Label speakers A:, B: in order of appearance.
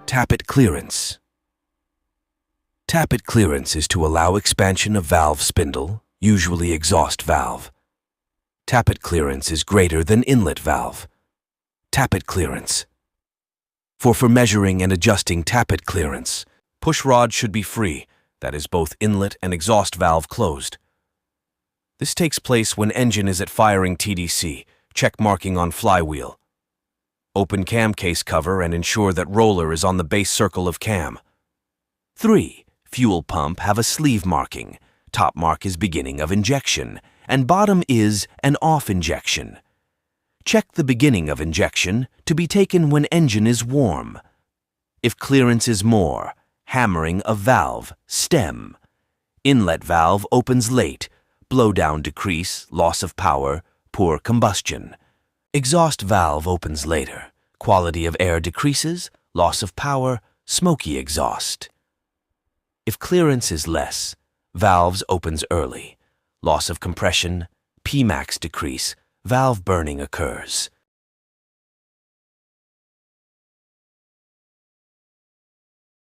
A: Tappet clearance. Tappet clearance is to allow expansion of valve spindle, usually exhaust valve. Tappet clearance is greater than inlet valve. Tappet clearance. For measuring and adjusting tappet clearance, push rod should be free, that is both inlet and exhaust valve closed. This takes place when engine is at firing TDC, check marking on flywheel. Open cam case cover and ensure that roller is on the base circle of cam. 3. Fuel pump have a sleeve marking. Top mark is beginning of injection, and bottom is an off injection. Check the beginning of injection to be taken when engine is warm. If clearance is more, hammering of valve, stem. Inlet valve opens late, blowdown decrease, loss of power, poor combustion. Exhaust valve opens later, quality of air decreases, loss of power, smoky exhaust. If clearance is less, valves opens early, loss of compression, Pmax decrease, valve burning occurs.